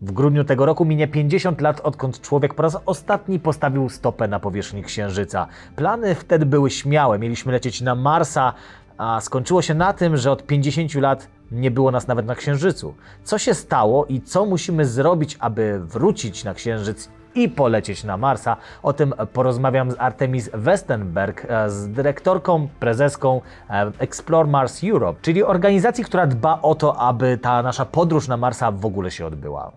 W grudniu tego roku minie 50 lat, odkąd człowiek po raz ostatni postawił stopę na powierzchni Księżyca. Plany wtedy były śmiałe, mieliśmy lecieć na Marsa, a skończyło się na tym, że od 50 lat nie było nas nawet na Księżycu. Co się stało i co musimy zrobić, aby wrócić na Księżyc i polecieć na Marsa? O tym porozmawiam z Artemis Westenberg, z dyrektorką, prezeską Explore Mars Europe, czyli organizacji, która dba o to, aby ta nasza podróż na Marsa w ogóle się odbyła.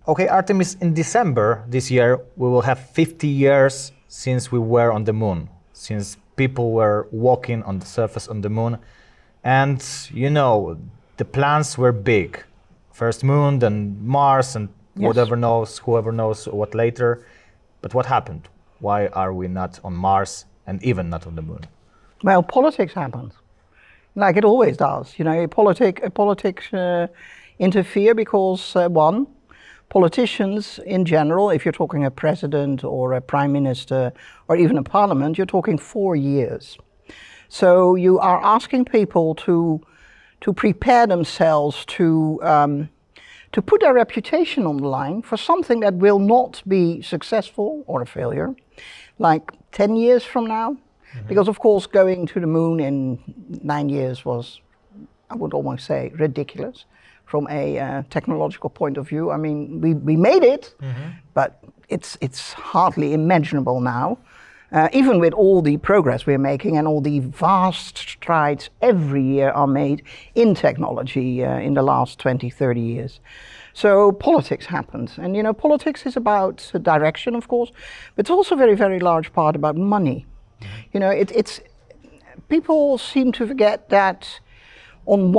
Okay, Artemis, in December this year we will have 50 years since we were on the moon, since people were walking on the surface on the moon, and you know, the plans were big. First moon, then Mars, and Yes. whoever knows what later. But what happened? Why are we not on Mars and even not on the moon? Well, politics happened, like it always does. You know, politics interfere because one, politicians in general, if you're talking a president or a prime minister or even a parliament, you're talking 4 years. So you are asking people to prepare themselves to put their reputation on the line for something that will not be successful or a failure, like 10 years from now. Because of course going to the moon in 9 years was, I would almost say, ridiculous from a technological point of view. I mean, we made it, but it's hardly imaginable now. Even with all the progress we're making and all the vast strides every year are made in technology in the last 20, 30 years. So politics happens. And you know, politics is about direction, of course, but it's also a very, very large part about money. You know, it's people seem to forget that in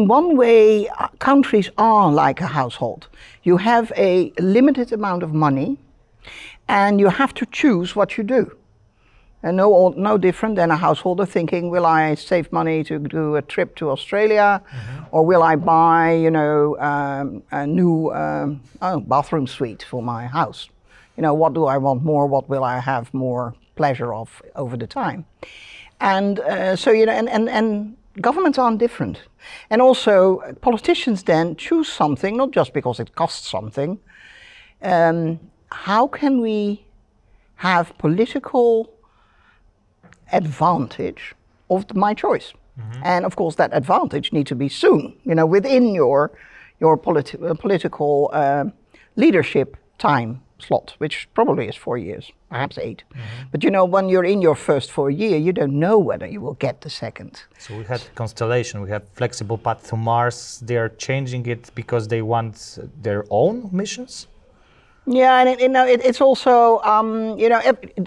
one way, countries are like a household. You have a limited amount of money and you have to choose what you do. And no different than a householder thinking, will I save money to do a trip to Australia, or will I buy, you know, a new bathroom suite for my house? You know, what do I want more? What will I have more pleasure of over the time? And so, you know, and governments aren't different. And also, politicians then choose something, not just because it costs something. How can we have political advantage of my choice? And of course that advantage needs to be soon, you know, within your political leadership time slot, which probably is 4 years, perhaps 8. But you know, when you're in your first 4 year, you don't know whether you will get the second. So we had Constellation, we have Flexible Path to Mars. They are changing it because they want their own missions? Yeah, and it's also, you know,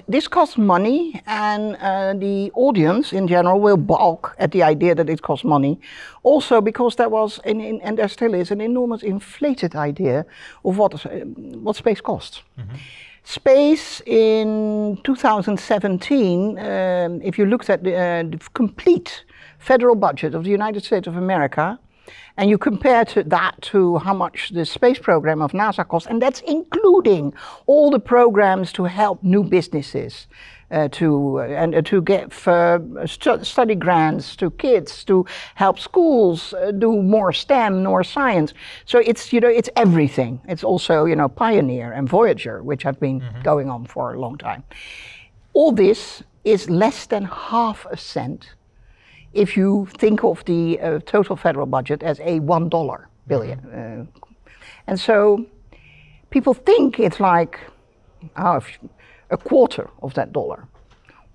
this costs money, and the audience in general will balk at the idea that it costs money. Also because there was, and there still is, an enormous inflated idea of what space costs. Space in 2017, if you looked at the complete federal budget of the United States of America, and you compare that to how much the space program of NASA costs, and that's including all the programs to help new businesses, to get study grants to kids, to help schools do more STEM, more science. So it's, you know, it's everything. It's also, you know, Pioneer and Voyager, which have been going on for a long time. All this is less than half a cent if you think of the total federal budget as a $1 billion. And so people think it's like a quarter of that dollar,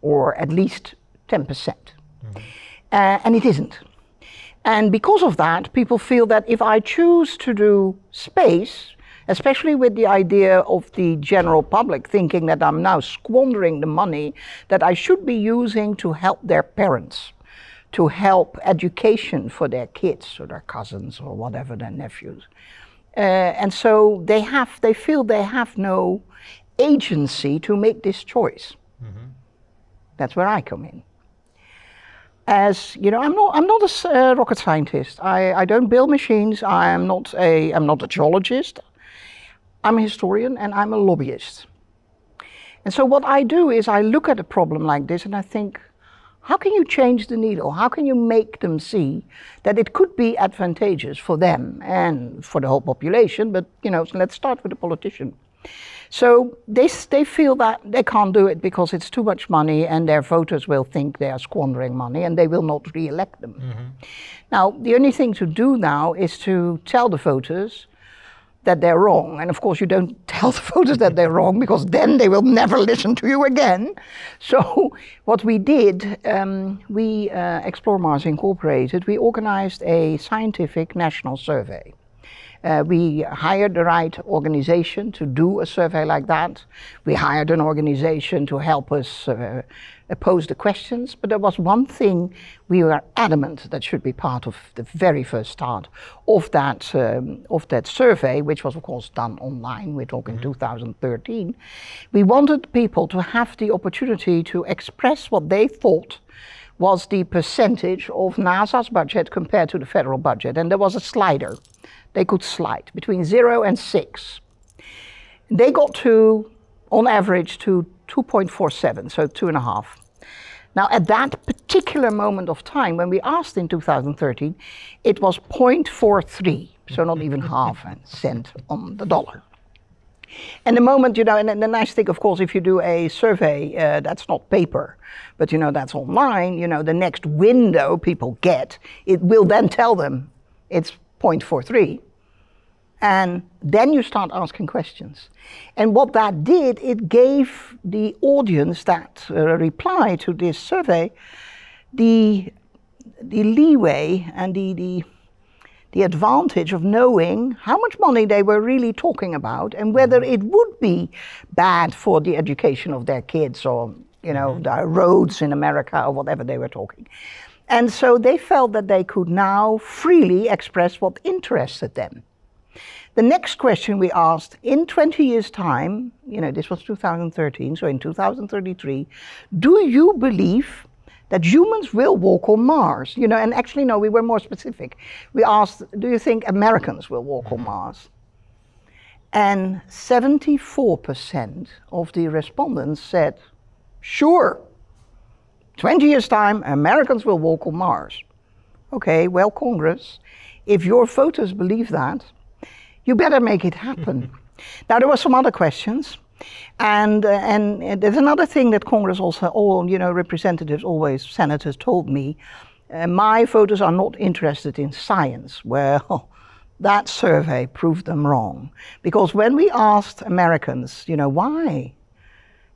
or at least 10%. And it isn't. And because of that, people feel that if I choose to do space, especially with the idea of the general public thinking that I'm now squandering the money that I should be using to help their parents, to help education for their kids or their cousins or whatever, their nephews. And so they feel they have no agency to make this choice. That's where I come in. As you know, I'm not a rocket scientist. I don't build machines. I'm not a geologist. I'm a historian and I'm a lobbyist. And so what I do is I look at a problem like this and I think, how can you change the needle? How can you make them see that it could be advantageous for them and for the whole population? But, so let's start with the politician. So they feel that they can't do it because it's too much money and their voters will think they are squandering money and they will not re-elect them. Mm-hmm. Now, the only thing to do now is to tell the voters that they're wrong. And of course, you don't tell the voters that they're wrong because then they will never listen to you again. So what we did, Explore Mars Incorporated, we organized a scientific national survey. We hired the right organization to do a survey like that. We hired an organization to help us pose the questions. But there was one thing we were adamant that should be part of the very first start of that survey, which was of course done online. We're talking 2013. We wanted people to have the opportunity to express what they thought was the percentage of NASA's budget compared to the federal budget. And there was a slider. They could slide between 0 and 6. They got to, on average, to 2.47, so 2.5. Now, at that particular moment of time, when we asked in 2013, it was 0.43, so not even half a cent on the dollar. And the moment, and the nice thing, of course, if you do a survey, that's not paper, but, that's online, the next window people get, it will then tell them it's 0.43. And then you start asking questions. And what that did, it gave the audience that replied to this survey the leeway and the advantage of knowing how much money they were really talking about and whether it would be bad for the education of their kids or, the roads in America or whatever they were talking. And so they felt that they could now freely express what interested them. The next question we asked, in 20 years' time, this was 2013, so in 2033, do you believe that humans will walk on Mars? And actually, no, we were more specific. We asked, do you think Americans will walk on Mars? And 74% of the respondents said, sure. 20 years' time, Americans will walk on Mars. Okay, well, Congress, if your voters believe that, you better make it happen. Now, there were some other questions. And there's another thing that Congress also, all representatives, always senators told me, my voters are not interested in science. Well, that survey proved them wrong. Because when we asked Americans, why?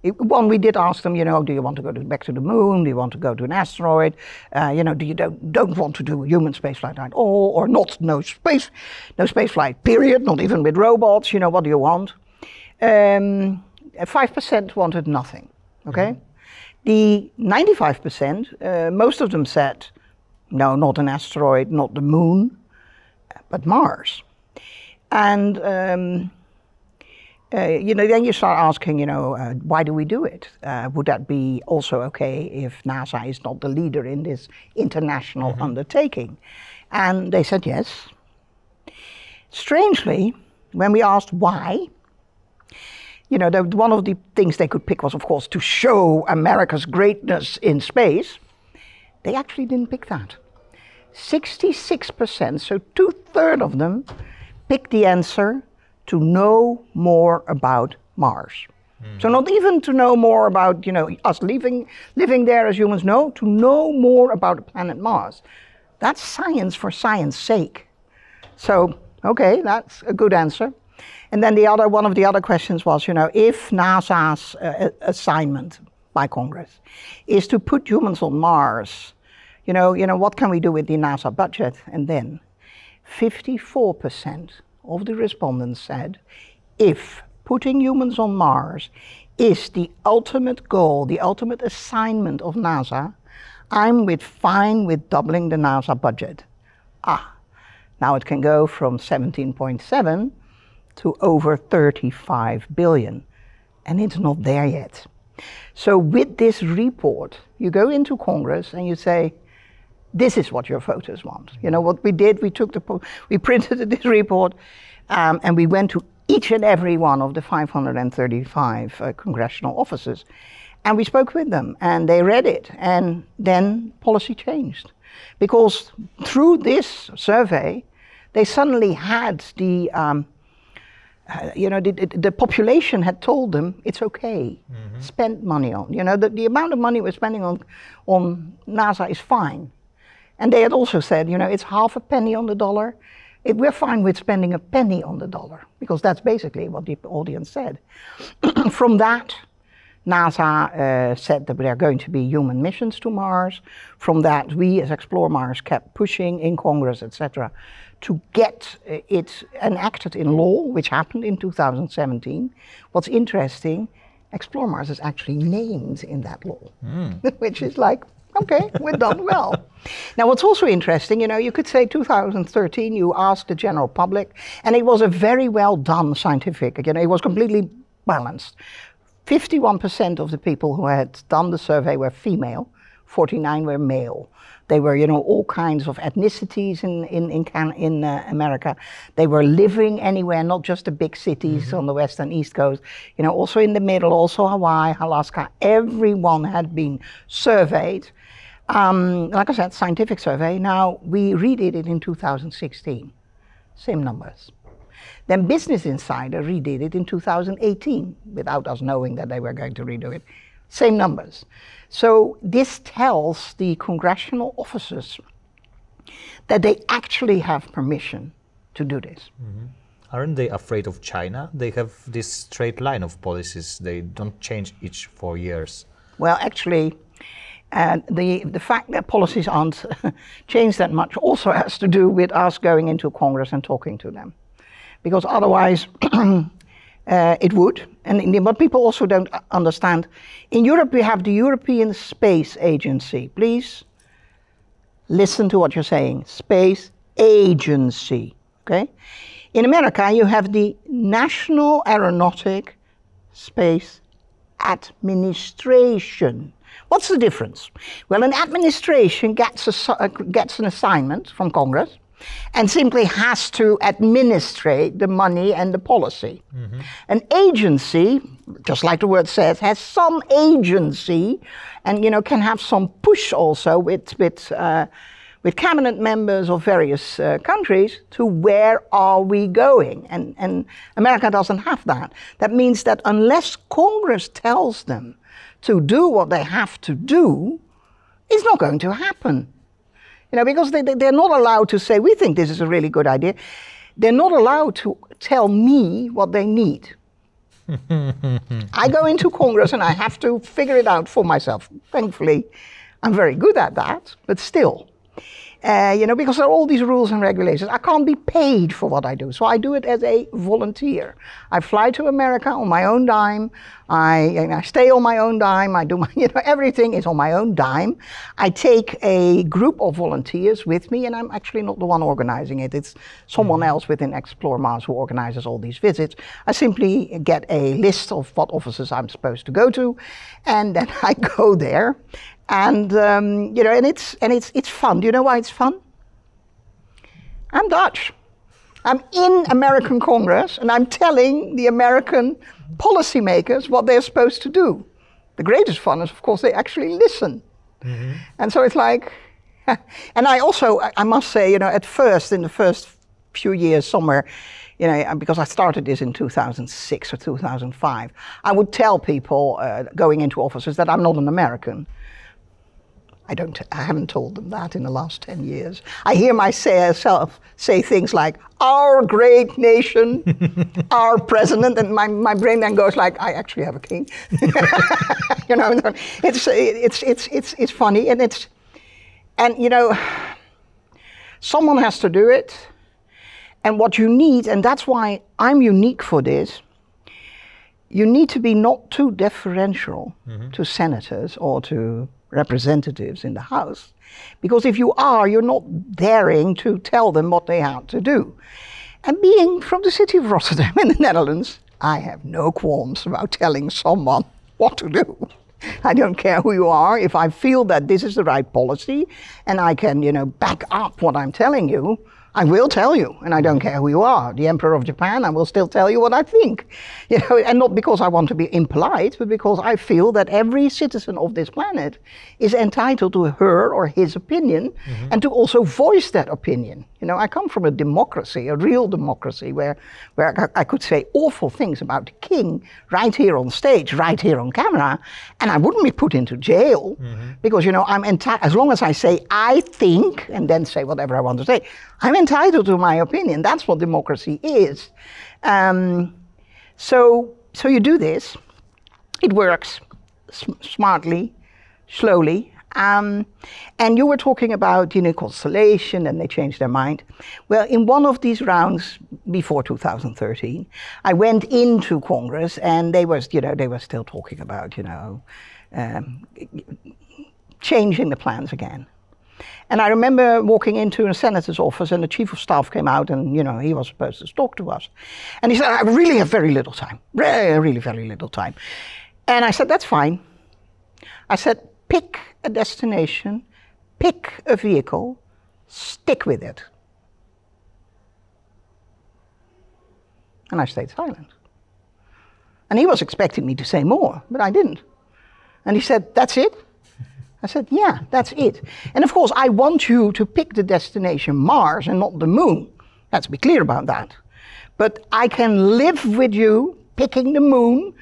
We did ask them, do you want to go back to the moon? Do you want to go to an asteroid? Do you don't want to do human spaceflight at all, or no spaceflight, period, not even with robots, what do you want? 5% wanted nothing, okay? Mm-hmm. The 95%, most of them said, no, not an asteroid, not the moon, but Mars. And then you start asking, why do we do it? Would that be also okay if NASA is not the leader in this international undertaking? And they said yes. Strangely, when we asked why, one of the things they could pick was, of course, to show America's greatness in space. They actually didn't pick that. 66%, so 2/3 of them, picked the answer to know more about Mars. So not even to know more about, us living there as humans, no, to know more about the planet Mars. That's science for science sake. So, okay, that's a good answer. And then one of the other questions was, if NASA's assignment by Congress is to put humans on Mars, what can we do with the NASA budget? And then 54% of the respondents said, if putting humans on Mars is the ultimate goal, the ultimate assignment of NASA, I'm fine with doubling the NASA budget. Now it can go from 17.7 to over 35 billion. And it's not there yet. So with this report, you go into Congress and you say, this is what your voters want. What we did, we printed this report and we went to each and every one of the 535 congressional offices. And we spoke with them, and they read it, and then policy changed. Because through this survey, they suddenly had the population had told them it's okay, spend money on. The amount of money we're spending on NASA is fine. And they had also said, it's half a penny on the dollar. We're fine with spending a penny on the dollar, because that's basically what the audience said. From that, NASA said that there are going to be human missions to Mars. From that, we as Explore Mars kept pushing in Congress, etc., to get it enacted in law, which happened in 2017. What's interesting, Explore Mars is actually named in that law, which is like, okay, we're done well. Now, what's also interesting, you could say 2013, you asked the general public, and it was a very well done scientific, it was completely balanced. 51% of the people who had done the survey were female, 49 were male. They were, all kinds of ethnicities in America. They were living anywhere, not just the big cities on the west and east coast. Also in the middle, also Hawaii, Alaska. Everyone had been surveyed. Like I said, scientific survey. Now, we redid it in 2016. Same numbers. Then Business Insider redid it in 2018, without us knowing that they were going to redo it. Same numbers. So this tells the congressional officers that they actually have permission to do this. Aren't they afraid of China? They have this straight line of policies. They don't change each 4 years. Well, actually, the fact that policies aren't changed that much also has to do with us going into Congress and talking to them. Because otherwise, it would. And what people also don't understand, in Europe we have the European Space Agency. Please listen to what you're saying. Space Agency. Okay? In America you have the National Aeronautic Space Administration. What's the difference? Well, an administration gets an assignment from Congress and simply has to administrate the money and the policy. An agency, just like the word says, has some agency and can have some push also with cabinet members of various countries to where are we going. And America doesn't have that. That means that unless Congress tells them to do what they have to do, it's not going to happen. Because they're not allowed to say, we think this is a really good idea. They're not allowed to tell me what they need. I go into Congress and I have to figure it out for myself. Thankfully, I'm very good at that, but still. Because there are all these rules and regulations. I can't be paid for what I do, so I do it as a volunteer. I fly to America on my own dime. I stay on my own dime. I do everything is on my own dime. I take a group of volunteers with me, and I'm actually not the one organizing it. It's someone else within Explore Mars who organizes all these visits. I simply get a list of what offices I'm supposed to go to, and then I go there. And and it's fun. Do you know why it's fun? I'm Dutch. I'm in American Congress, and I'm telling the American policymakers what they're supposed to do. The greatest fun is, of course, they actually listen. And so it's like, and I must say, at first, in the first few years somewhere, because I started this in 2006 or 2005, I would tell people going into offices that I'm not an American. I haven't told them that in the last 10 years. I hear myself say things like, our great nation, our president, and my brain then goes like, I actually have a king. It's funny, and someone has to do it. And what you need, and that's why I'm unique for this, you need to be not too deferential to senators or to representatives in the House. Because if you are, you're not daring to tell them what they have to do. And being from the city of Rotterdam in the Netherlands, I have no qualms about telling someone what to do. I don't care who you are. If I feel that this is the right policy and I can, back up what I'm telling you, I will tell you, and I don't care who you are, the Emperor of Japan, I will still tell you what I think. You know, and not because I want to be impolite, but because I feel that every citizen of this planet is entitled to her or his opinion, and to also voice that opinion. You know, I come from a democracy, a real democracy, where I could say awful things about the king right here on stage, right here on camera, and I wouldn't be put into jail, because, you know, I'm entitled, as long as I say I think, and then say whatever I want to say, I'm entitled to my opinion. That's what democracy is. So you do this. It works smartly, slowly. And you were talking about, you know, Constellation, and they changed their mind. Well, in one of these rounds before 2013, I went into Congress, and they were still talking about, you know, changing the plans again. And I remember walking into a senator's office, and the chief of staff came out, and, you know, he was supposed to talk to us. And he said, I really have very little time, really very little time. And I said, that's fine. I said, pick a destination, pick a vehicle, stick with it. And I stayed silent. And he was expecting me to say more, but I didn't. And he said, that's it? I said, yeah, that's it. And of course, I want you to pick the destination Mars and not the moon. Let's be clear about that. But I can live with you picking the moon,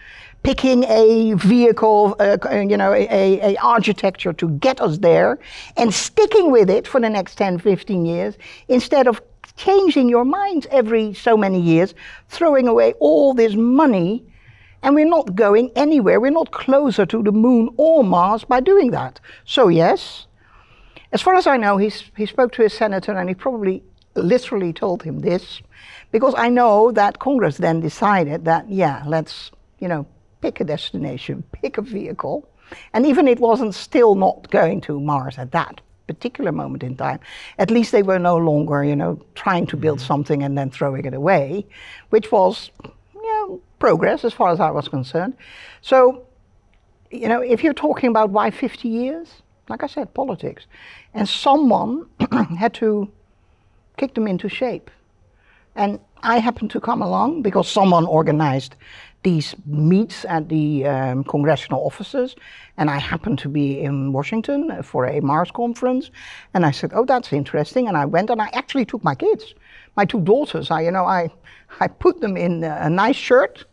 picking a vehicle, you know, a architecture to get us there, and sticking with it for the next 10, 15 years, instead of changing your minds every so many years, throwing away all this money. And we're not going anywhere. We're not closer to the moon or Mars by doing that. So yes, as far as I know, he spoke to his senator, and he probably literally told him this, because I know that Congress then decided that, yeah, let's, you know, pick a destination, pick a vehicle. And even it wasn't still not going to Mars at that particular moment in time, at least they were no longer, you know, trying to build something and then throwing it away, which was, progress as far as I was concerned. So, you know, if you're talking about why 50 years, like I said, politics, and someone had to kick them into shape. And I happened to come along because someone organized these meets at the congressional offices, and I happened to be in Washington for a Mars conference, and I said, oh, that's interesting, and I went, and I actually took my kids, my two daughters. I put them in a nice shirt,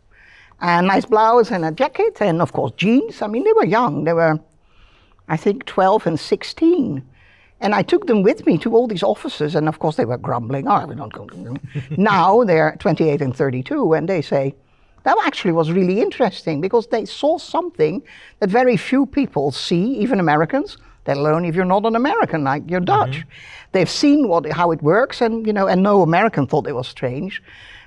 a nice blouse and a jacket, and of course jeans. I mean, they were young. They were, I think, 12 and 16. And I took them with me to all these offices, and of course they were grumbling, oh, we're not going. Now they're 28 and 32, and they say, that actually was really interesting, because they saw something that very few people see, even Americans, let alone if you're not an American, like you're Dutch. They've seen how it works, and, you know, and no American thought it was strange,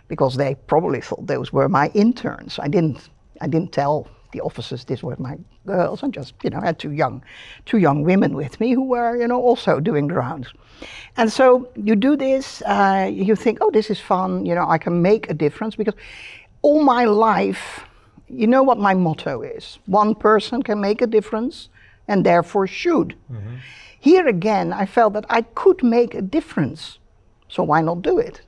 because they probably thought those were my interns. I didn't tell the officers this were my girls. I just, you know, had two young women with me who were, you know, also doing the rounds. And so you do this, you think, oh, this is fun, you know, I can make a difference, because all my life, you know what my motto is: one person can make a difference, and therefore should. Here again, I felt that I could make a difference, so why not do it?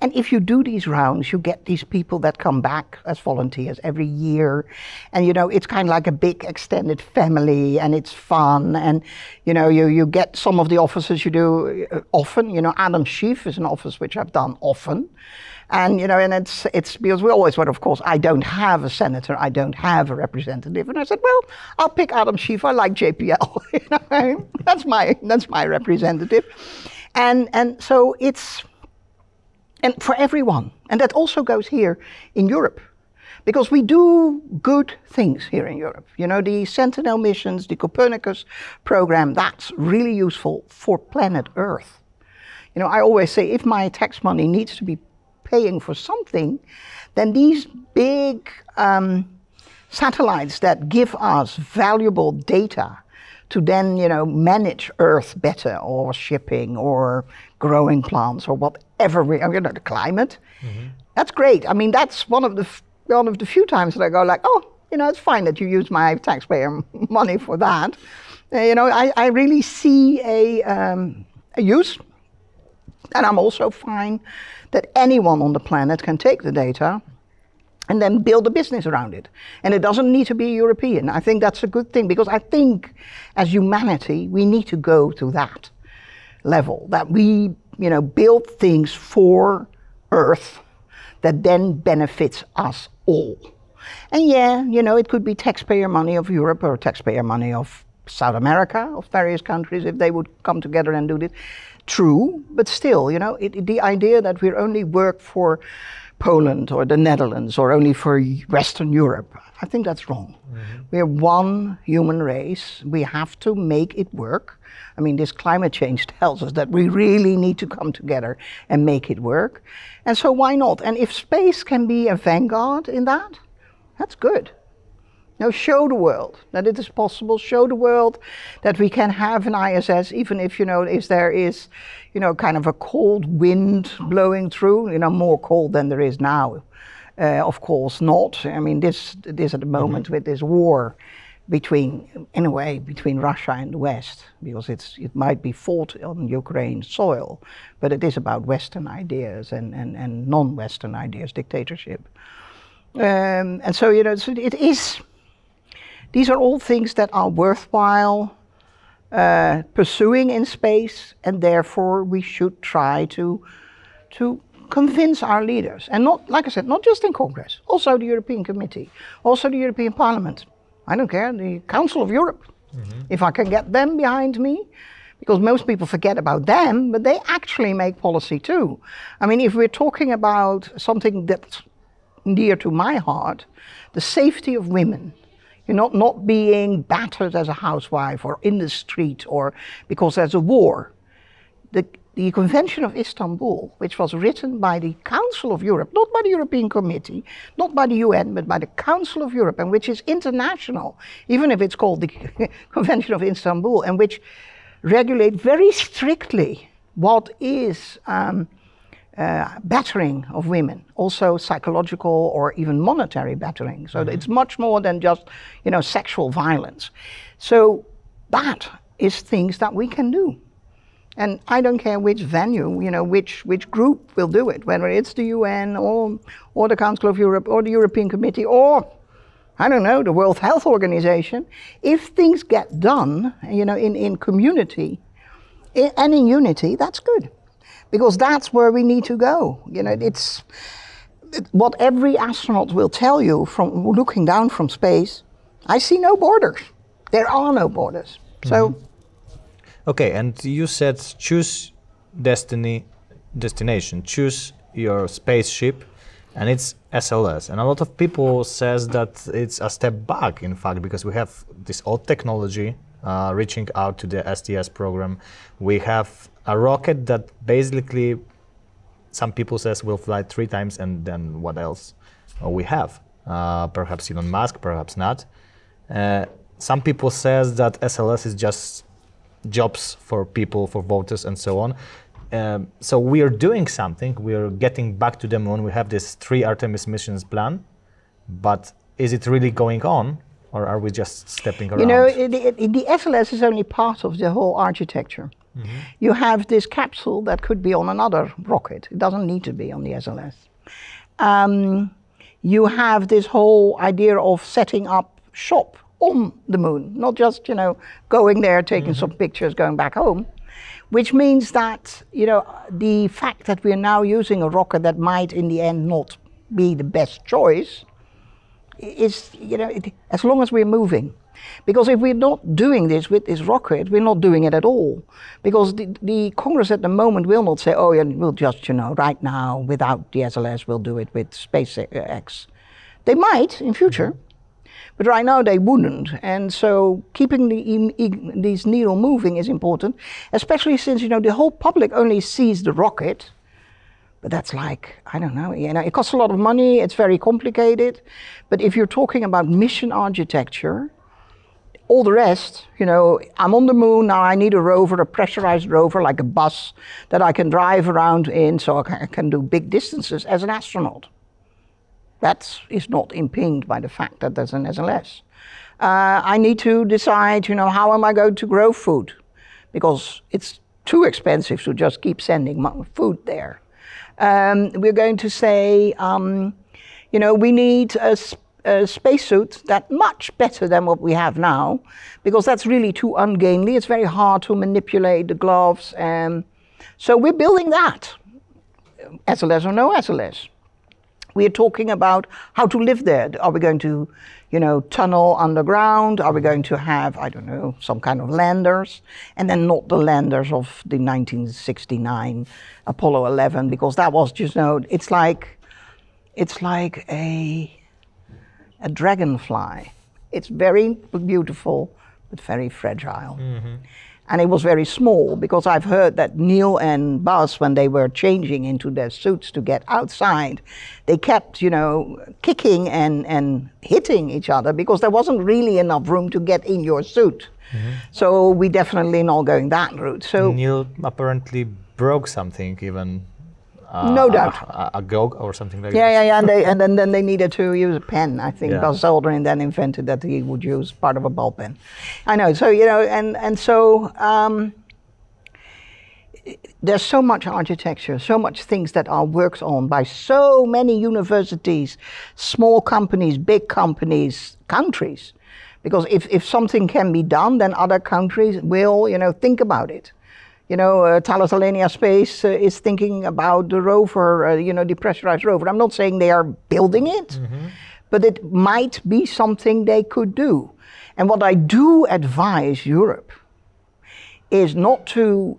And if you do these rounds, you get these people that come back as volunteers every year. And, you know, it's kind of like a big extended family, and it's fun. And, you know, you get some of the offices you do often. You know, Adam Schiff is an office which I've done often. And, you know, and it's because we always were, of course, I don't have a senator, I don't have a representative. And I said, well, I'll pick Adam Schiff, I like JPL. You know, that's my representative. And so it's, and for everyone. And that also goes here in Europe, because we do good things here in Europe. You know, the Sentinel missions, the Copernicus program, that's really useful for planet Earth. You know, I always say, if my tax money needs to be paying for something, then these big satellites that give us valuable data to then, you know, manage Earth better, or shipping, or growing plants, or whatever, you know, the climate. That's great. I mean, that's one of the few times that I go like, oh, you know, it's fine that you use my taxpayer money for that. You know, I really see a use. And I'm also fine that anyone on the planet can take the data and then build a business around it. And it doesn't need to be European. I think that's a good thing, because I think as humanity, we need to go to that level, that we, build things for Earth that then benefits us all. And yeah, it could be taxpayer money of Europe or taxpayer money of South America, of various countries, if they would come together and do this. True, but still, the idea that we only work for Poland or the Netherlands or only for Western Europe, I think that's wrong. Mm-hmm. We're one human race. We have to make it work. I mean, this climate change tells us that we really need to come together and make it work. And so why not? And if space can be a vanguard in that, that's good. Show the world that it is possible. Show the world that we can have an ISS, even if, if there is, kind of a cold wind blowing through, more cold than there is now. Of course not. I mean, this at the moment with this war between Russia and the West, because it might be fought on Ukraine soil, but it is about Western ideas and non-Western ideas, dictatorship. And so, so it is. These are all things that are worthwhile pursuing in space, and therefore we should try to convince our leaders. And not, like I said, not just in Congress, also the European Committee, also the European Parliament. I don't care, the Council of Europe. Mm-hmm. If I can get them behind me, because most people forget about them, but they actually make policy too. I mean, if we're talking about something that's dear to my heart, the safety of women, not being battered as a housewife or in the street or because there's a war. The Convention of Istanbul, which was written by the Council of Europe, not by the European Committee, not by the UN, but by the Council of Europe, and which is international, even if it's called the Convention of Istanbul, and which regulate very strictly what is battering of women, also psychological or even monetary battering. So it's much more than just, sexual violence. So that is things that we can do. And I don't care which venue, which group will do it, whether it's the UN or the Council of Europe or the European Committee or, I don't know, the World Health Organization. If things get done, in community and in unity, that's good. Because that's where we need to go. It's what every astronaut will tell you from looking down from space. I see no borders. There are no borders. So. Okay, and you said choose destination, choose your spaceship, and it's SLS. And a lot of people says that it's a step back, in fact, because we have this old technology reaching out to the STS program. We have a rocket that basically, some people says will fly 3 times, and then what else we have? Perhaps Elon Musk, perhaps not. Some people says that SLS is just jobs for people, for voters, and so on. So we are doing something. We are getting back to the moon. We have this 3 Artemis missions plan, but is it really going on, or are we just stepping around? The SLS is only part of the whole architecture. Mm-hmm. You have this capsule that could be on another rocket. It doesn't need to be on the SLS. You have this whole idea of setting up shop on the moon, not just, going there, taking some pictures, going back home, which means that, the fact that we are now using a rocket that might in the end not be the best choice is, as long as we're moving. Because if we're not doing this with this rocket, we're not doing it at all. Because the Congress at the moment will not say, oh, yeah, we'll just, right now, without the SLS, we'll do it with SpaceX. They might in future. But right now they wouldn't, and so keeping these needle moving is important, especially since the whole public only sees the rocket. But that's like, I don't know, it costs a lot of money. It's very complicated. But if you're talking about mission architecture, all the rest, I'm on the moon now. I need a rover, a pressurized rover, like a bus that I can drive around in, so I can do big distances as an astronaut. That is not impinged by the fact that there's an SLS. I need to decide, how am I going to grow food? Because it's too expensive to just keep sending food there. We're going to say, we need a spacesuit that's much better than what we have now, because that's really too ungainly. It's very hard to manipulate the gloves. So we're building that, SLS or no SLS. We're talking about how to live there. Are we going to, tunnel underground? Are we going to have, I don't know, some kind of landers? And then not the landers of the 1969 Apollo 11, because that was just, it's like a dragonfly. It's very beautiful, but very fragile. Mm-hmm. And it was very small, because I've heard that Neil and Buzz, when they were changing into their suits to get outside, they kept, kicking and hitting each other, because there wasn't really enough room to get in your suit. Mm-hmm. So we definitely not going that route. So Neil apparently broke something even. No doubt. A gog or something like that. Yeah. And then they needed to use a pen. I think Buzz Aldrin then invented that he would use part of a ball pen. I know. So, there's so much architecture, so much things that are worked on by so many universities, small companies, big companies, countries. Because if something can be done, then other countries will, think about it. Thales Alenia Space is thinking about the rover, the pressurized rover. I'm not saying they are building it, mm-hmm. but it might be something they could do. And what I do advise Europe is not to,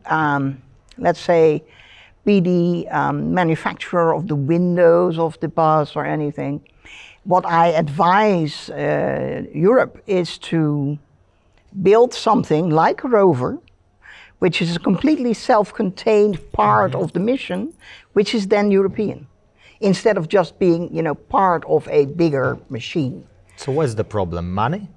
let's say, be the manufacturer of the windows of the bus or anything. What I advise Europe is to build something like a rover, which is a completely self-contained part of the mission, which is then European, instead of just being, part of a bigger machine. So what's the problem? Money?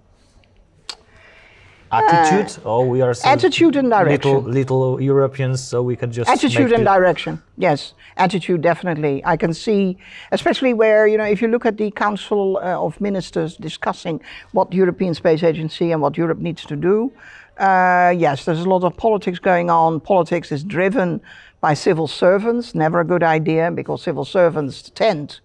Attitude? We are so attitude and direction. Little Europeans, so we can just attitude and direction. Yes, attitude definitely. I can see, especially where if you look at the Council of Ministers discussing what the European Space Agency and what Europe needs to do. Yes, there's a lot of politics going on. Politics is driven by civil servants. Never a good idea, because civil servants tend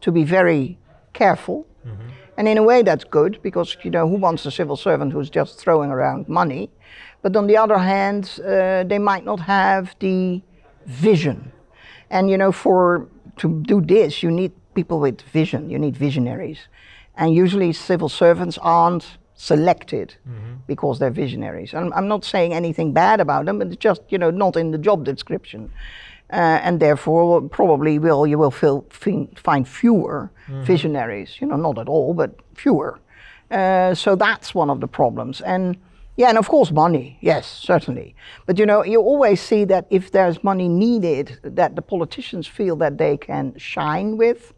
to be very careful. Mm-hmm. And in a way that's good, because who wants a civil servant who's just throwing around money? But on the other hand, they might not have the vision. And to do this, you need people with vision. You need visionaries. And usually civil servants aren't selected because they're visionaries. And I'm not saying anything bad about them, but it's just not in the job description, and therefore probably you will find fewer visionaries. Not at all, but fewer. So that's one of the problems. And of course money. Yes, certainly. But you always see that if there's money needed, that the politicians feel that they can shine with.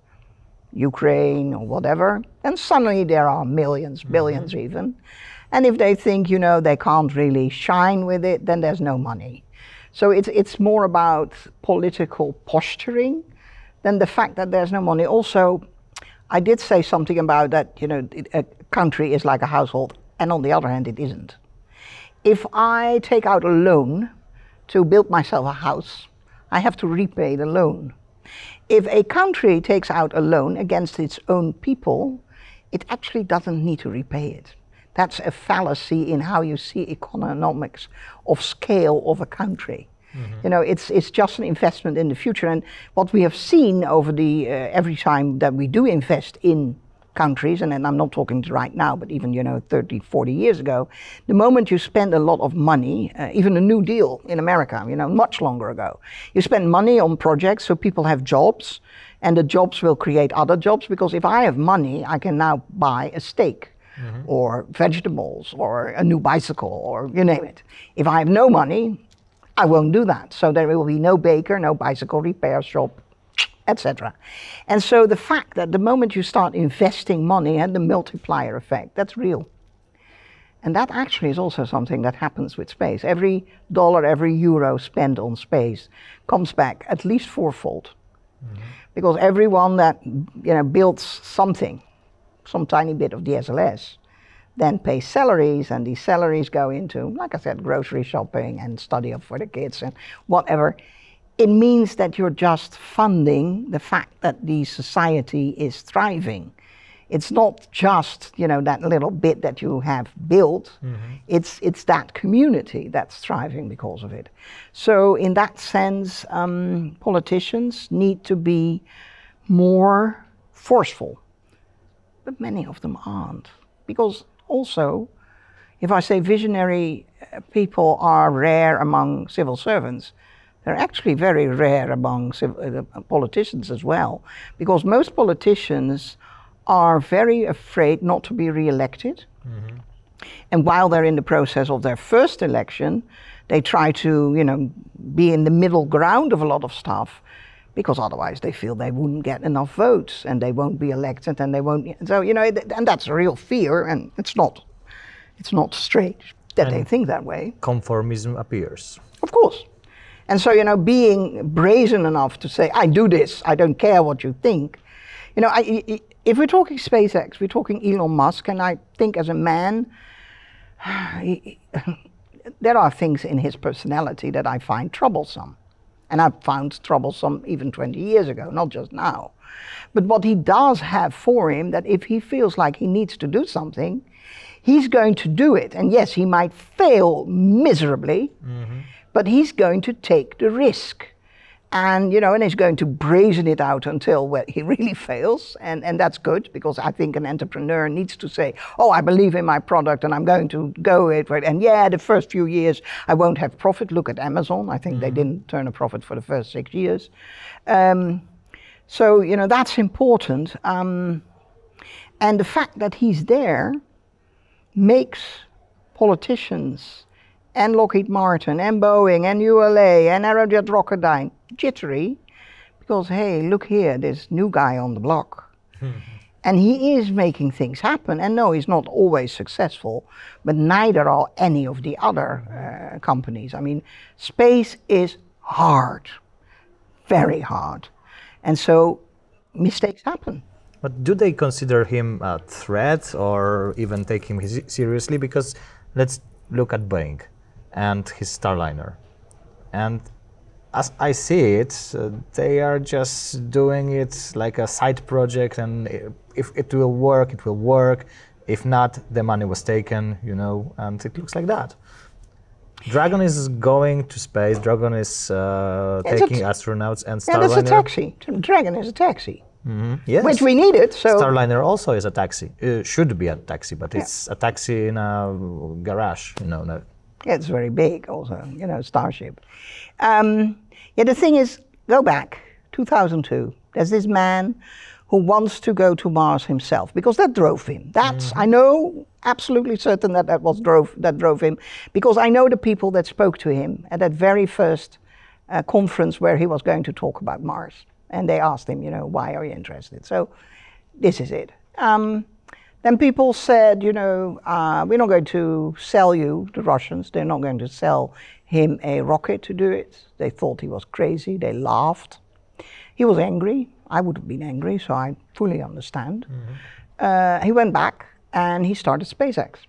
Ukraine or whatever, and suddenly there are millions, billions even. And if they think, they can't really shine with it, then there's no money. So it's more about political posturing than the fact that there's no money. Also, I did say something about that, a country is like a household, and on the other hand, it isn't. If I take out a loan to build myself a house, I have to repay the loan. If a country takes out a loan against its own people, it actually doesn't need to repay it. That's a fallacy in how you see economics of scale of a country. Mm-hmm. It's just an investment in the future. And what we have seen over the every time that we do invest in countries, and I'm not talking right now, but even 30, 40 years ago, the moment you spend a lot of money, even a New Deal in America, much longer ago, you spend money on projects so people have jobs, and the jobs will create other jobs, because if I have money, I can now buy a steak, or vegetables, or a new bicycle, or you name it. If I have no money, I won't do that. So there will be no baker, no bicycle repair shop, etc. And so the fact that the moment you start investing money and the multiplier effect, that's real. And that actually is also something that happens with space. Every dollar, every euro spent on space comes back at least fourfold. Because everyone that builds something, some tiny bit of the SLS, then pay salaries, and these salaries go into, like I said, grocery shopping and study for the kids and whatever. It means that you're just funding the fact that the society is thriving. It's not just, you know, that little bit that you have built. It's that community that's thriving because of it. So in that sense, politicians need to be more forceful, but many of them aren't. Because also, if I say visionary people are rare among civil servants, they're actually very rare among politicians as well, because most politicians are very afraid not to be re-elected. And while they're in the process of their first election, they try to, you know, be in the middle ground of a lot of stuff, because otherwise they feel they wouldn't get enough votes and they won't be elected and they won't. So, you know, and that's a real fear, and it's not strange that they think that way. Conformism appears. Of course. And so, you know, being brazen enough to say, I do this, I don't care what you think. You know, if we're talking SpaceX, we're talking Elon Musk, and I think as a man, there are things in his personality that I find troublesome. And I've found troublesome even 20 years ago, not just now. But what he does have for him, that if he feels like he needs to do something, he's going to do it. And yes, he might fail miserably, but he's going to take the risk. And, you know, and he's going to brazen it out until he really fails. And that's good, because I think an entrepreneur needs to say, oh, I believe in my product and I'm going to go it. And yeah, the first few years I won't have profit. Look at Amazon. I think they didn't turn a profit for the first 6 years. So, you know, that's important. And the fact that he's there makes politicians and Lockheed Martin and Boeing and ULA and Aerojet Rocketdyne jittery, because hey, look here, there's new guy on the block. And he is making things happen. And no, he's not always successful, but neither are any of the other companies. I mean, space is hard, very hard. And so mistakes happen. But do they consider him a threat or even take him seriously? Because let's look at Boeing and his Starliner. And as I see it, they are just doing it like a side project, and if it will work, it will work. If not, the money was taken, you know, and it looks like that. Dragon is going to space, Dragon is taking astronauts, and Starliner... Yeah, that's a taxi. Dragon is a taxi. Yes. Which we needed, so... Starliner also is a taxi. Should be a taxi, but it's a taxi in a garage, you know. No. Yeah, it's very big also, you know, Starship. Yeah, the thing is, go back, 2002. There's this man who wants to go to Mars himself, because that drove him. That's, I know, absolutely certain that that drove him, because I know the people that spoke to him at that very first conference where he was going to talk about Mars. And they asked him, you know, why are you interested? So this is it. Then people said, you know, we're not going to sell you, the Russians, they're not going to sell him a rocket to do it. They thought he was crazy, they laughed. He was angry. I would have been angry, so I fully understand. He went back and he started SpaceX.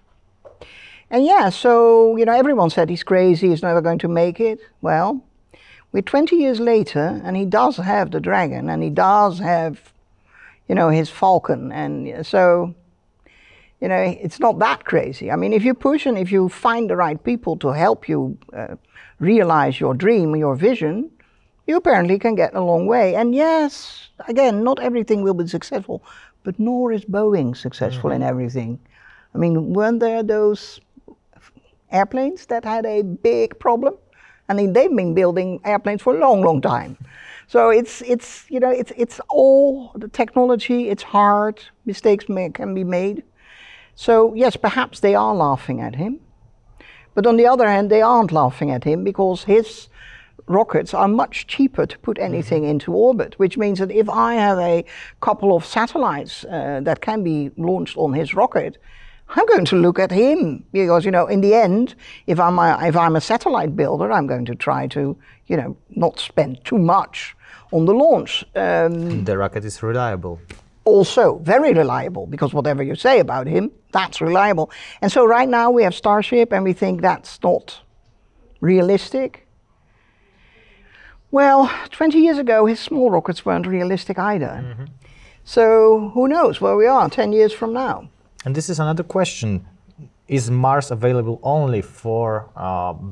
And yeah, so, you know, everyone said he's crazy, he's never going to make it. Well, we're 20 years later, and he does have the Dragon, and he does have, you know, his Falcon, and so, you know, it's not that crazy. I mean, if you push and if you find the right people to help you realize your dream, your vision, you apparently can get a long way. And yes, again, not everything will be successful, but nor is Boeing successful in everything. I mean, weren't there those airplanes that had a big problem? I mean, they've been building airplanes for a long, long time. So it's you know, it's all the technology, it's hard, mistakes can be made. So yes, perhaps they are laughing at him. But on the other hand, they aren't laughing at him, because his rockets are much cheaper to put anything into orbit, which means that if I have a couple of satellites that can be launched on his rocket, I'm going to look at him, because, you know, in the end, if I'm a satellite builder, I'm going to try to, you know, not spend too much on the launch. The rocket is reliable. also very reliable, because whatever you say about him, that's reliable. And so right now we have Starship and we think that's not realistic. Well, 20 years ago his small rockets weren't realistic either. So who knows where we are 10 years from now. And this is another question. Is Mars available only for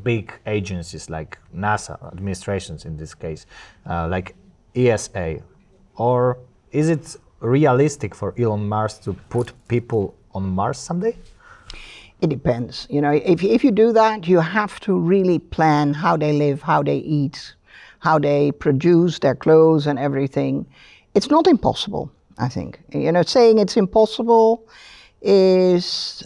big agencies like NASA, administrations in this case, like ESA? Or is it realistic for Elon Musk to put people on Mars someday? It depends. You know, if you do that, you have to really plan how they live, how they eat, how they produce their clothes and everything. It's not impossible, I think. You know, saying it's impossible is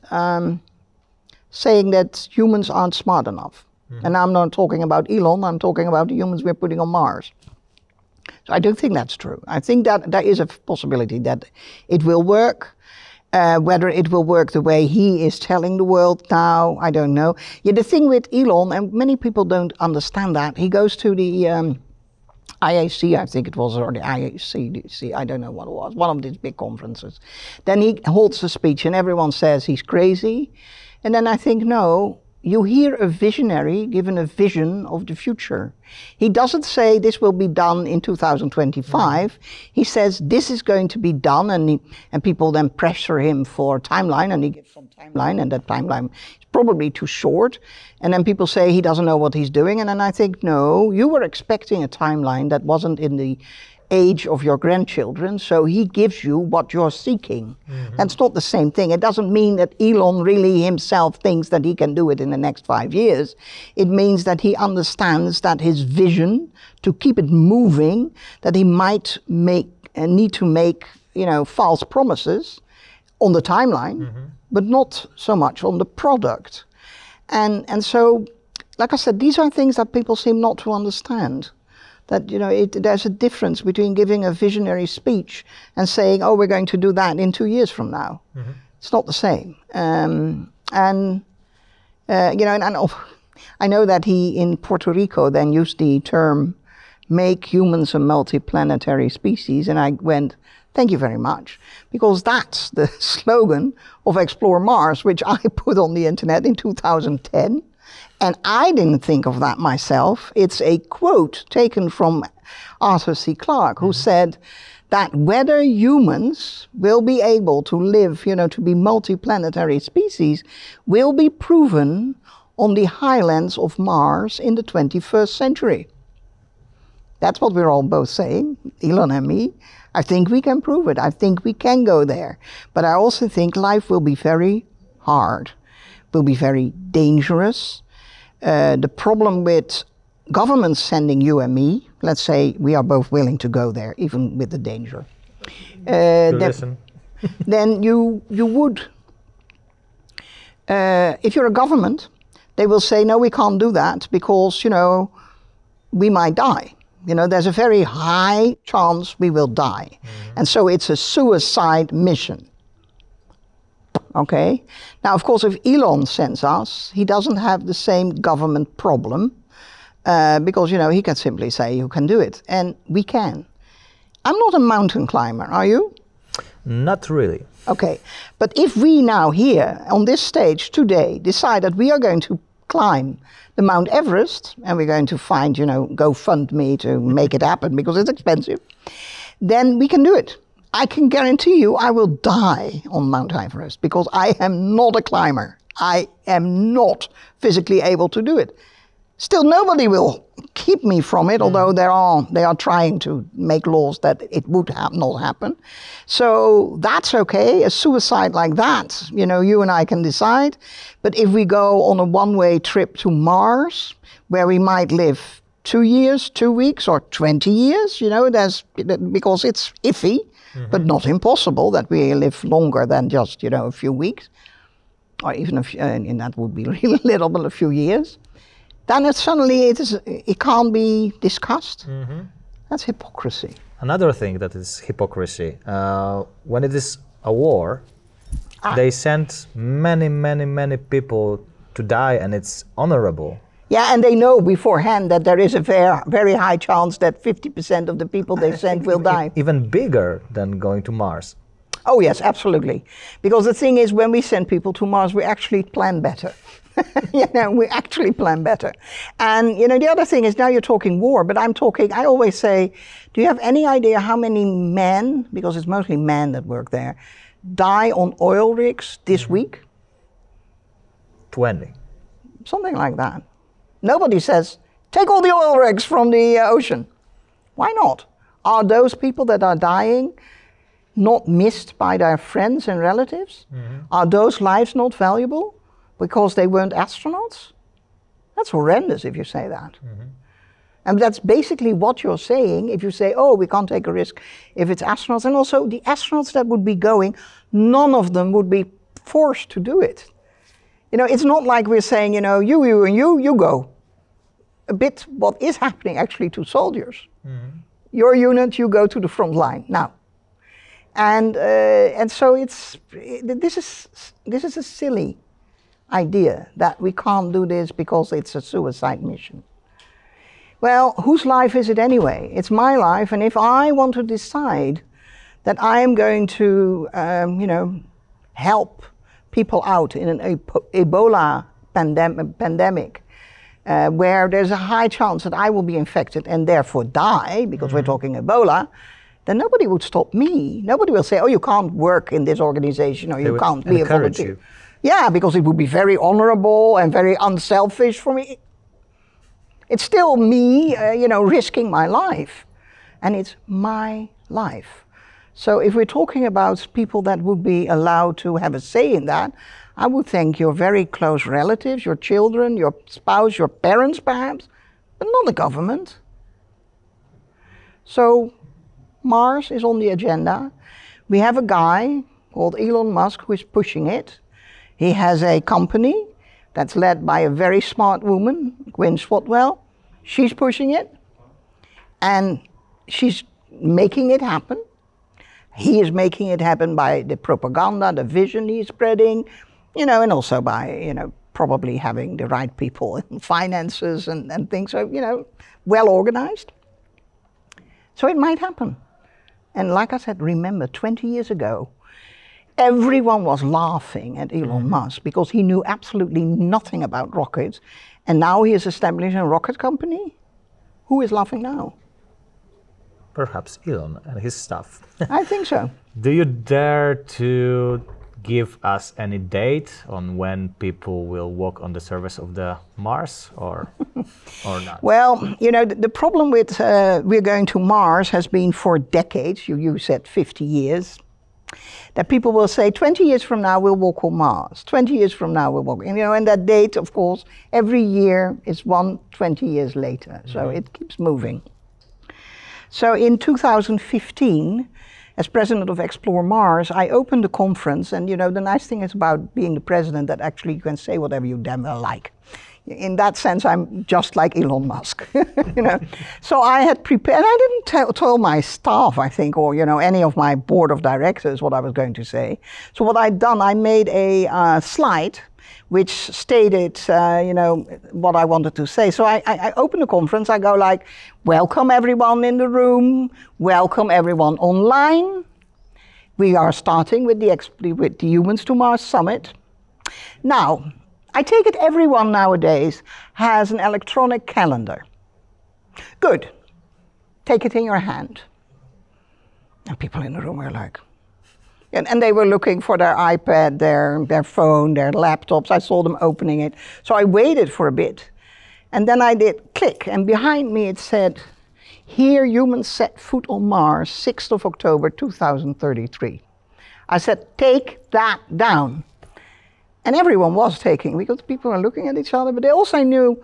saying that humans aren't smart enough. And I'm not talking about Elon, I'm talking about the humans we're putting on Mars. So I don't think that's true. I think that there is a possibility that it will work. Whether it will work the way he is telling the world now, I don't know. Yeah, the thing with Elon, and many people don't understand that, he goes to the IAC, I think it was, or the IACDC, I don't know what it was, one of these big conferences. Then he holds a speech and everyone says he's crazy. And then I think, no, you hear a visionary given a vision of the future. He doesn't say this will be done in 2025. He says this is going to be done, and people then pressure him for a timeline, and he gives some timeline, and that timeline is probably too short. And then people say he doesn't know what he's doing, and then I think, no, you were expecting a timeline that wasn't in the age of your grandchildren, so he gives you what you're seeking. That's not the same thing. It doesn't mean that Elon really himself thinks that he can do it in the next 5 years. It means that he understands that his vision, to keep it moving, that he might need to make, you know, false promises on the timeline, but not so much on the product. And so, like I said, these are things that people seem not to understand. That, you know, there's a difference between giving a visionary speech and saying, oh, we're going to do that in 2 years from now. It's not the same. You know, and I know that he in Puerto Rico then used the term, make humans a multiplanetary species, and I went, thank you very much, because that's the slogan of Explore Mars, which I put on the internet in 2010. And I didn't think of that myself. It's a quote taken from Arthur C. Clarke, who said that whether humans will be able to live, you know, to be multiplanetary species, will be proven on the highlands of Mars in the 21st century. That's what we're all both saying, Elon and me. I think we can prove it. I think we can go there. But I also think life will be very hard, will be very dangerous. The problem with governments sending you and me, let's say we are both willing to go there, even with the danger. Then you would, if you're a government, they will say, no, we can't do that because, you know, we might die. You know, there's a very high chance we will die. And so it's a suicide mission. Okay. Now, of course, if Elon sends us, he doesn't have the same government problem because, you know, he can simply say you can do it, and we can. I'm not a mountain climber, are you? Not really. Okay. But if we now here on this stage today decide that we are going to climb the Mount Everest and we're going to find, you know, GoFundMe to make it happen because it's expensive, then we can do it. I can guarantee you I will die on Mount Everest because I am not a climber. I am not physically able to do it. Still, nobody will keep me from it, although they are trying to make laws that it would not happen. So that's okay. A suicide like that, you know, you and I can decide. But if we go on a one-way trip to Mars, where we might live 2 years, 2 weeks, or 20 years, you know, because it's iffy, but not impossible that we live longer than just, you know, a few weeks, or even and that would be really little, but a few years. Then it can't be discussed. That's hypocrisy. Another thing that is hypocrisy, when it is a war, they send many people to die, and it's honorable. Yeah, and they know beforehand that there is a very high chance that 50% of the people they send will die. Even bigger than going to Mars. Oh yes, absolutely. Because the thing is, when we send people to Mars, we actually plan better. We actually plan better. And the other thing is, now you're talking war, but I always say, do you have any idea how many men, because it's mostly men that work there, die on oil rigs this week? 20. Something like that. Nobody says, take all the oil rigs from the ocean. Why not? Are those people that are dying not missed by their friends and relatives? Are those lives not valuable because they weren't astronauts? That's horrendous if you say that. And that's basically what you're saying if you say, oh, we can't take a risk if it's astronauts. And also the astronauts that would be going, none of them would be forced to do it. It's not like we're saying, you and you go. A bit what is happening actually to soldiers. Your unit, you go to the front line now. And so this is a silly idea that we can't do this because it's a suicide mission. Well, whose life is it anyway? It's my life, and if I want to decide that I am going to, help people out in an Ebola pandemic, where there's a high chance that I will be infected and therefore die, because we're talking Ebola, then nobody would stop me. Nobody will say, oh, you can't work in this organization, or you can't be a volunteer. You. Yeah, because it would be very honorable and very unselfish for me. It's still me, risking my life. And it's my life. So if we're talking about people that would be allowed to have a say in that, I would think your very close relatives, your children, your spouse, your parents perhaps, but not the government. So Mars is on the agenda. We have a guy called Elon Musk who is pushing it. He has a company that's led by a very smart woman, Gwynne Shotwell. She's pushing it, and she's making it happen. He is making it happen by the propaganda, the vision he's spreading, and also by, probably having the right people in finances and things, so, well organized. So it might happen. And like I said, remember, 20 years ago, everyone was laughing at Elon Musk because he knew absolutely nothing about rockets. And now he is establishing a rocket company. Who is laughing now? Perhaps Elon and his staff. I think so. Do you dare to give us any date on when people will walk on the surface of the Mars, or not? Well, the problem with we're going to Mars has been for decades. You said 50 years. That people will say 20 years from now we'll walk on Mars. 20 years from now we'll walk. And that date, of course, every year is 20 years later. So it keeps moving. So in 2015, as president of Explore Mars, I opened a conference, and the nice thing is about being the president that actually you can say whatever you damn well like. In that sense, I'm just like Elon Musk, So I had prepared, and I didn't tell my staff, I think, or any of my board of directors what I was going to say. So what I'd done, I made a slide which stated, what I wanted to say. So I opened the conference, I go like, welcome everyone in the room, welcome everyone online. We are starting with the Humans to Mars Summit. Now, I take it everyone nowadays has an electronic calendar. Good. Take it in your hand. And people in the room were like, and they were looking for their iPad, their phone, their laptops. I saw them opening it. So I waited for a bit. And then I did click. And behind me it said, here humans set foot on Mars, 6th of October, 2033. I said, take that down. And everyone was taking, because people were looking at each other, but they also knew,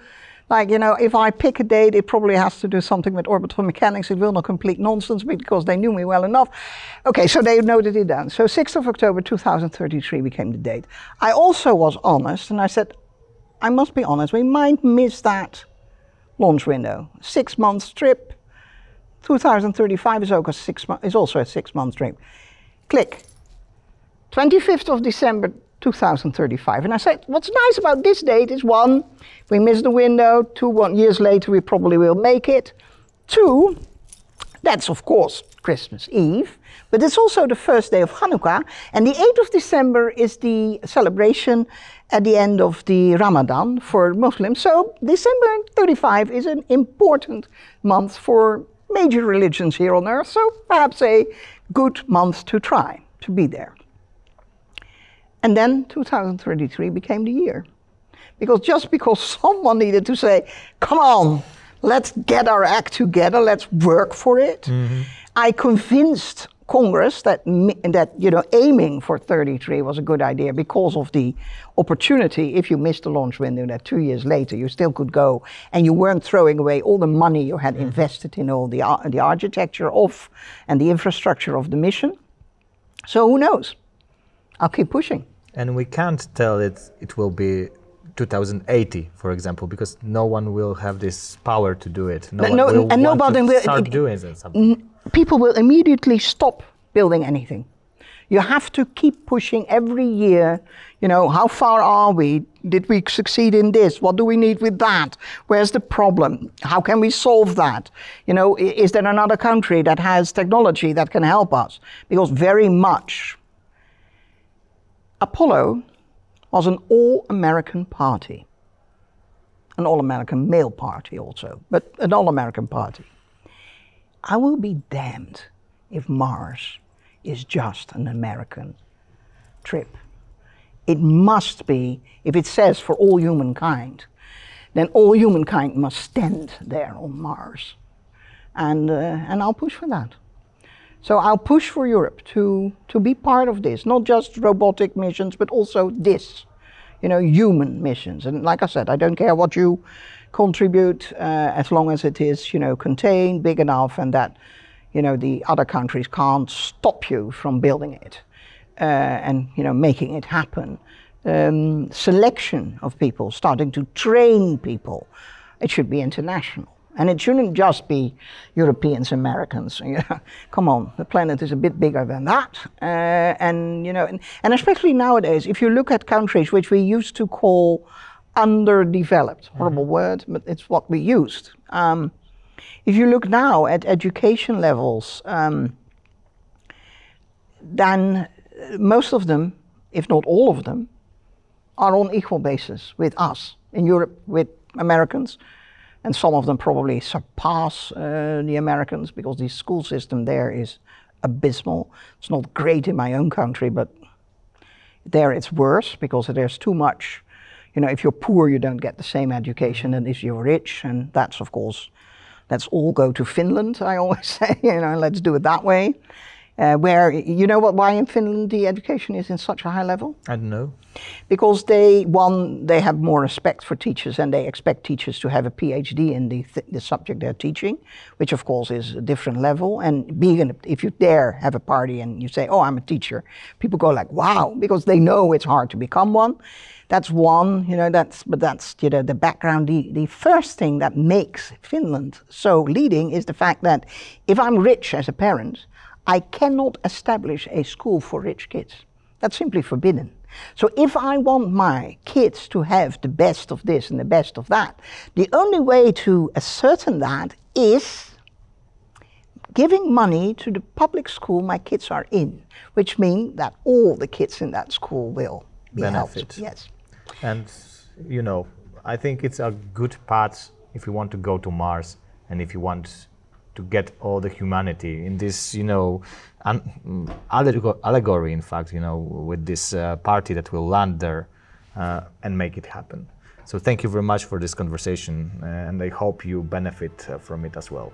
if I pick a date, it probably has to do something with orbital mechanics. It will not complete nonsense, because they knew me well enough. Okay, so they noted it down. So 6th of October 2033 became the date. I also was honest, and I said, I must be honest, we might miss that launch window. 6 months trip. 2035 is also a 6 month trip. Click. 25th of December 2035. And I said, what's nice about this date is one, we missed the window. Two, 1 years later, we probably will make it. Two, that's of course Christmas Eve, but it's also the first day of Hanukkah. And the 8th of December is the celebration at the end of the Ramadan for Muslims. So December 35 is an important month for major religions here on earth. So perhaps a good month to try to be there. And then 2033 became the year. Just because someone needed to say, come on, let's get our act together, let's work for it. Mm-hmm. I convinced Congress that aiming for 33 was a good idea because of the opportunity. If you missed the launch window, that 2 years later you still could go, and you weren't throwing away all the money you had invested in all the architecture of and the infrastructure of the mission. So who knows? I'll keep pushing. And we can't tell it will be 2080, for example, because no one will have this power to do it. Nobody will start doing something. People will immediately stop building anything. You have to keep pushing every year. How far are we? Did we succeed in this? What do we need with that? Where's the problem? How can we solve that? Is there another country that has technology that can help us? Because very much Apollo was an all-American party. An all-American male party also, but an all-American party. I will be damned if Mars is just an American trip. It must be, if it says for all humankind, then all humankind must stand there on Mars. And I'll push for that. So I'll push for Europe to be part of this, not just robotic missions, but also this, human missions. And like I said, I don't care what you contribute as long as it is, contained, big enough, and that, the other countries can't stop you from building it and, making it happen. Selection of people, starting to train people, it should be international. And it shouldn't just be Europeans, Americans. Come on, the planet is a bit bigger than that. And especially nowadays, if you look at countries which we used to call underdeveloped, horrible word, but it's what we used. If you look now at education levels, then most of them, if not all of them, are on equal basis with us in Europe, with Americans. And some of them probably surpass the Americans because the school system there is abysmal. It's not great in my own country, but there it's worse because there's too much. If you're poor, you don't get the same education as if you're rich. And that's, of course, let's all go to Finland, I always say, let's do it that way. Why in Finland the education is in such a high level? I don't know. Because they have more respect for teachers and they expect teachers to have a PhD in the subject they're teaching, which of course is a different level. And if you dare have a party and you say, oh, I'm a teacher, people go like, wow, because they know it's hard to become one. That's one, that's the background. The first thing that makes Finland so leading is the fact that if I'm rich as a parent, I cannot establish a school for rich kids. That's simply forbidden. So if I want my kids to have the best of this and the best of that, the only way to ascertain that is giving money to the public school my kids are in, which means that all the kids in that school will be helped. Yes. And, I think it's a good path if you want to go to Mars and if you want to get all the humanity in this, allegory, in fact, with this party that will land there and make it happen. So thank you very much for this conversation, and I hope you benefit from it as well.